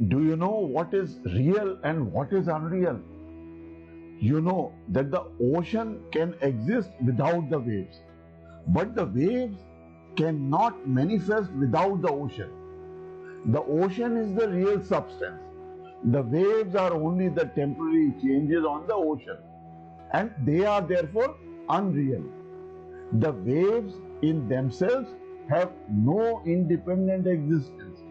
Do you know what is real and what is unreal? You know that the ocean can exist without the waves, but the waves cannot manifest without the ocean. The ocean is the real substance. The waves are only the temporary changes on the ocean, and they are therefore unreal. The waves in themselves have no independent existence.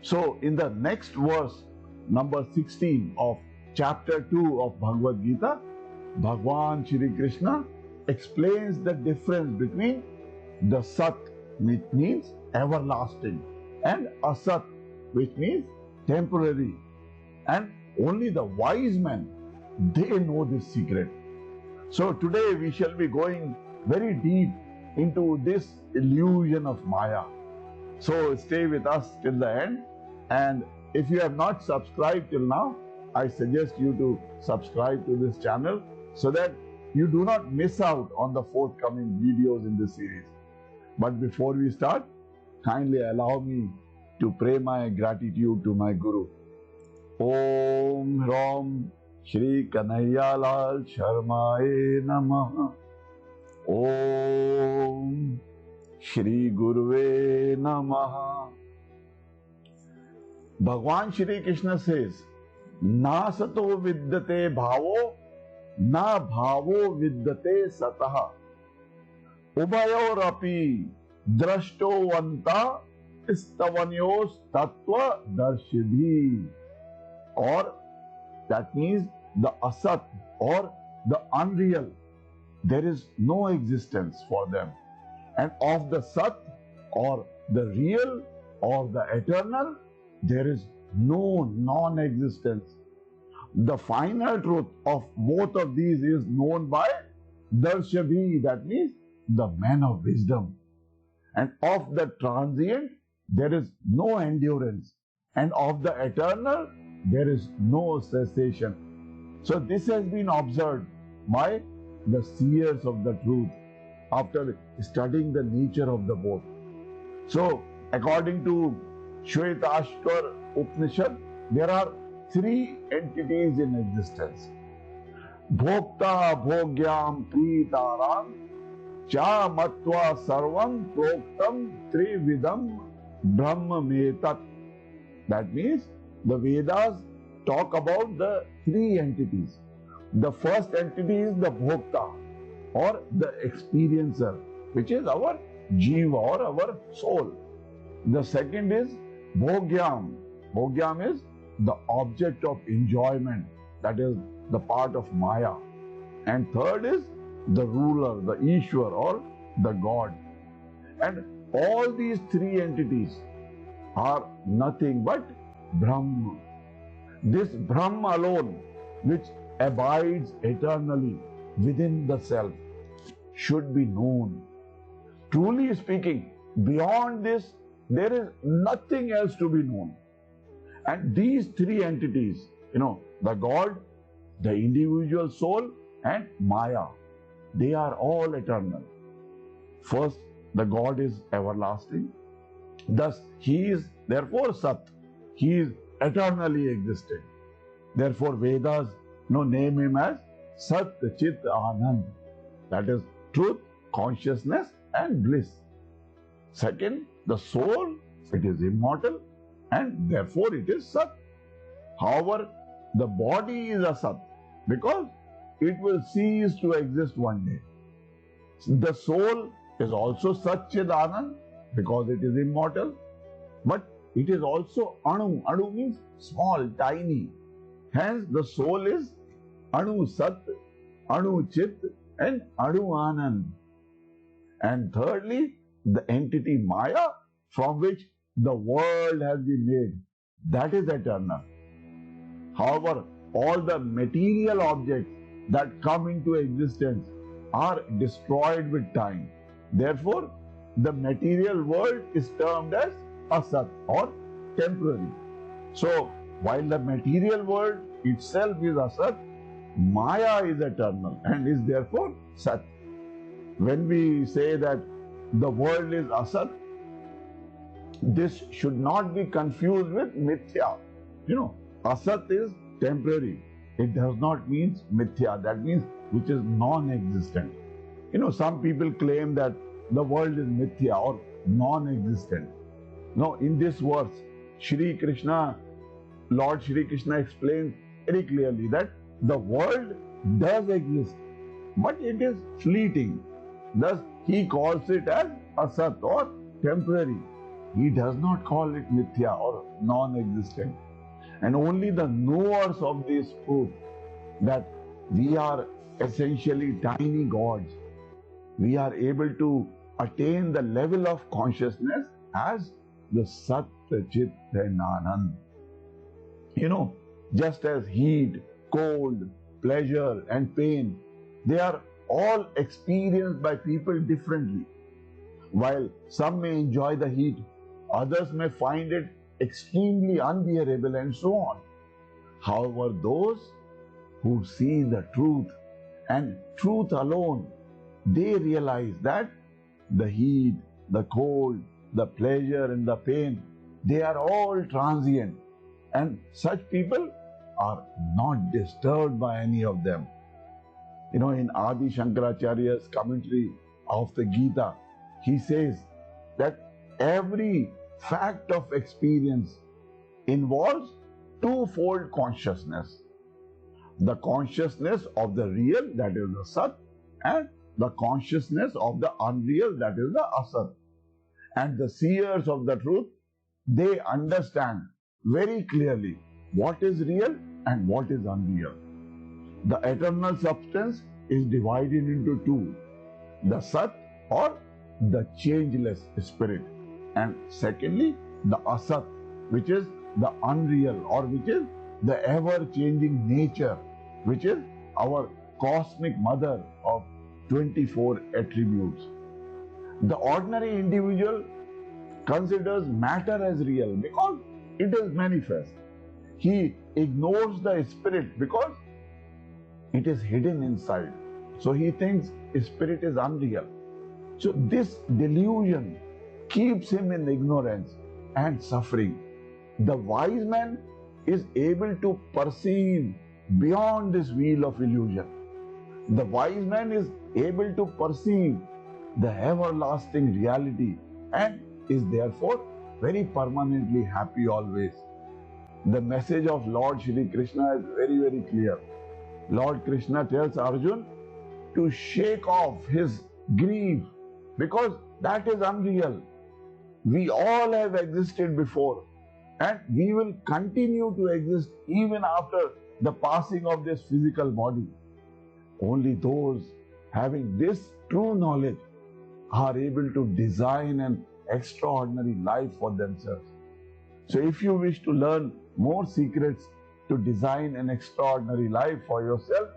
So, in the next verse, number 16 of chapter 2 of Bhagavad Gita, Bhagwan Shri Krishna explains the difference between the Sat, which means everlasting, and Asat, which means temporary. And only the wise men, they know this secret. So today we shall be going very deep into this illusion of Maya. So stay with us till the end. And if you have not subscribed till now, I suggest you to subscribe to this channel so that you do not miss out on the forthcoming videos in this series. But before we start, kindly allow me to pray my gratitude to my Guru. Om Ram Shri Kanhaiyalal Sharmaye Namah. Om Shri Guruve Namah. Bhagwan Shri Krishna says, Na sato vidyate bhavo, na bhavo vidyate satah. Ubayor api drashto vanta istavanyos tattva darshibhi. Or that means the asat or the unreal, there is no existence for them. And of the sat or the real or the eternal, there is no non-existence. The final truth of both of these is known by Darshabhi, that means the man of wisdom. And of the transient, there is no endurance. And of the eternal, there is no cessation. So this has been observed by the seers of the truth after studying the nature of the both. So according to Shvetashwar Upanishad, there are three entities in existence. Bhokta Bhogyam Pritaram Cha Matva Sarvam Proktam Trividam Brahma Metat. That means the Vedas talk about the three entities. The first entity is the Bhokta or the experiencer, which is our Jiva or our soul. The second is Bhogyam. Bhogyam is the object of enjoyment, that is the part of Maya. And third is the ruler, the Ishwar or the God. And all these three entities are nothing but Brahma. This Brahma alone, which abides eternally within the self, should be known. Truly speaking, beyond this, there is nothing else to be known. And these three entities, the God, the individual soul, and Maya, they are all eternal. First, the God is everlasting. Thus, He is therefore Sat. He is eternally existing. Therefore, Vedas name Him as Sat Chit Anand. That is truth, consciousness, and bliss. Second, the soul, it is immortal, and therefore it is Sat. However, the body is Asat because it will cease to exist one day. The soul is also Satchid Anand because it is immortal, but it is also Anu. Anu means small, tiny. Hence, the soul is Anu Sat, Anu Chit, and Anu Anand. And thirdly, the entity Maya, from which the world has been made, that is eternal. However, all the material objects that come into existence are destroyed with time. Therefore, the material world is termed as Asat or temporary. So, while the material world itself is Asat, Maya is eternal and is therefore Sat. When we say that the world is Asat, this should not be confused with Mithya. Asat is temporary. It does not mean mithya. That means which is non-existent. Some people claim that the world is mithya or non-existent. No, in this verse, Lord Shri Krishna explains very clearly that the world does exist, but it is fleeting. Thus, he calls it as asat or temporary. He does not call it mithya or non-existent. And only the knowers of this truth, that we are essentially tiny gods, we are able to attain the level of consciousness as the Sat Chit Anand. Just as heat, cold, pleasure, and pain, they are all experienced by people differently. While some may enjoy the heat, others may find it extremely unbearable, and so on. However, those who see the truth and truth alone, they realize that the heat, the cold, the pleasure, and the pain, they are all transient, and such people are not disturbed by any of them. In Adi Shankaracharya's commentary of the Gita, he says that every fact of experience involves twofold consciousness. The consciousness of the real, that is the Sat, and the consciousness of the unreal, that is the Asat. And the seers of the truth, they understand very clearly what is real and what is unreal. The eternal substance is divided into two: the Sat or the changeless spirit, and secondly, the Asat, which is the unreal or which is the ever-changing nature, which is our cosmic mother of 24 attributes. The ordinary individual considers matter as real because it is manifest. He ignores the spirit because it is hidden inside. So he thinks spirit is unreal. So this delusion keeps him in ignorance and suffering. The wise man is able to perceive beyond this wheel of illusion. The wise man is able to perceive the everlasting reality and is therefore very permanently happy always. The message of Lord Shri Krishna is very, very clear. Lord Krishna tells Arjuna to shake off his grief because that is unreal. We all have existed before and we will continue to exist even after the passing of this physical body. Only those having this true knowledge are able to design an extraordinary life for themselves. So if you wish to learn more secrets to design an extraordinary life for yourself,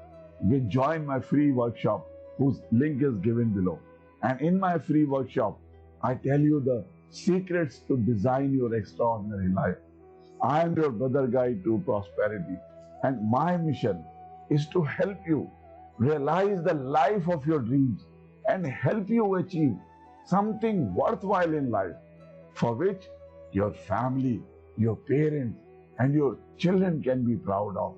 you join my free workshop whose link is given below. And in my free workshop, I tell you the secrets to design your extraordinary life. I am your brother guide to prosperity, and my mission is to help you realize the life of your dreams and help you achieve something worthwhile in life for which your family, your parents, and your children can be proud of.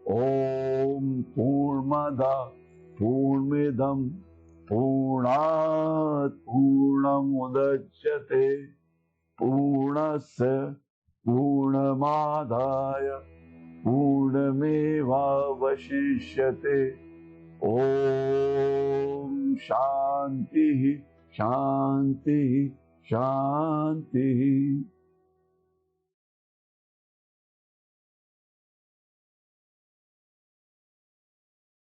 Om Purnamada Purnamidam Purnat Purnamudachyate Purnasya Purnamadaya Purnameva Vashishyate. Om Shanti Shanti Shanti.